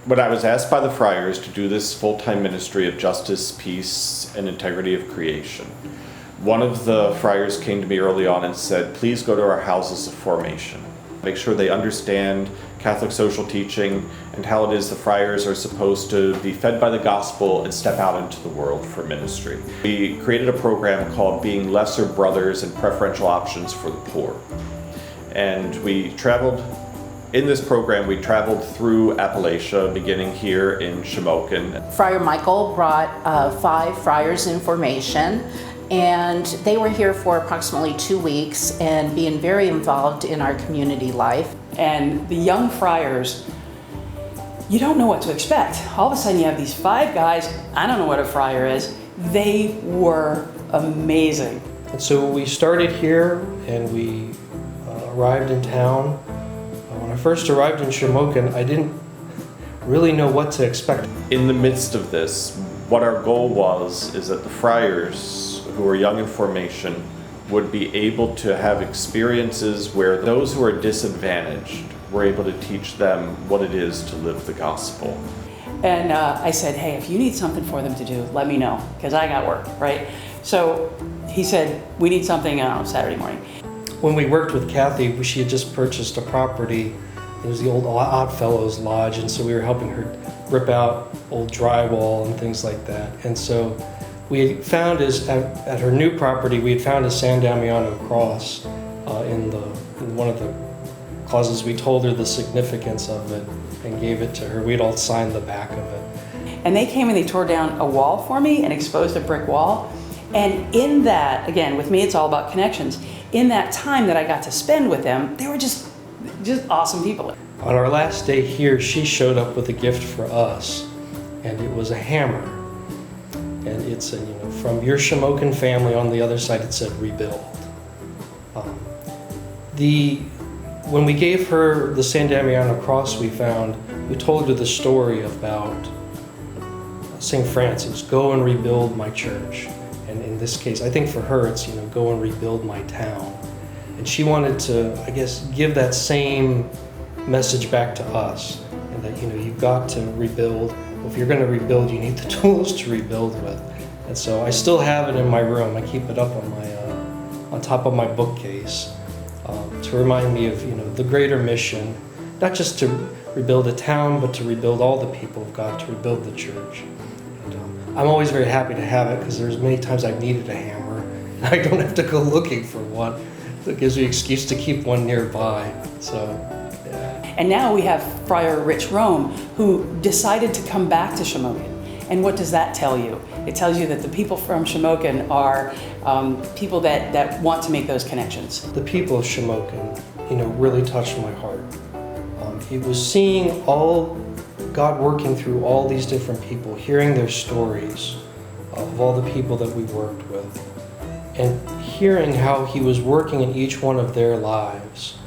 When I was asked by the friars to do this full-time ministry of justice, peace, and integrity of creation, one of the friars came to me early on and said, please go to our houses of formation. Make sure they understand Catholic social teaching and how it is the friars are supposed to be fed by the gospel and step out into the world for ministry. We created a program called Being Lesser Brothers and Preferential Options for the Poor. And we traveled, in this program, we traveled through Appalachia, beginning here in Shamokin. Friar Michael brought 5 friars in formation, and they were here for approximately 2 weeks and being very involved in our community life. And the young friars, you don't know what to expect. All of a sudden you have these 5 guys, I don't know what a friar is. They were amazing. And so we started here and we arrived in town. When I first arrived in Shamokin, I didn't really know what to expect. In the midst of this, what our goal was is that the friars who are young in formation would be able to have experiences where those who are disadvantaged were able to teach them what it is to live the gospel. And I said, hey, if you need something for them to do, let me know, because I got work, right? So he said, we need something on Saturday morning. When we worked with Kathy, she had just purchased a property. It was the old Oddfellows Lodge, and so we were helping her rip out old drywall and things like that. And so we had found at her new property, we had found a San Damiano Cross in one of the closets. We told her the significance of it and gave it to her. We'd all signed the back of it. And they came and they tore down a wall for me and exposed a brick wall. And in that, again, with me, it's all about connections. In that time that I got to spend with them, they were just awesome people. On our last day here, she showed up with a gift for us, and it was a hammer. And it's from your Shamokin family. On the other side, it said rebuild. When we gave her the San Damiano Cross we told her the story about St. Francis, go and rebuild my church. And in this case, I think for her, it's, go and rebuild my town. And she wanted to, I guess, give that same message back to us. And that, you've got to rebuild. If you're going to rebuild, you need the tools to rebuild with. And so I still have it in my room. I keep it up on top of my bookcase to remind me of, the greater mission, not just to rebuild a town, but to rebuild all the people of God, to rebuild the church. I'm always very happy to have it because there's many times I've needed a hammer and I don't have to go looking for one. It gives me an excuse to keep one nearby. So, yeah. And now we have Friar Rich Rome, who decided to come back to Shamokin. And what does that tell you? It tells you that the people from Shamokin are people that want to make those connections. The people of Shamokin, really touched my heart. It was seeing God working through all these different people, hearing their stories of all the people that we worked with, and hearing how He was working in each one of their lives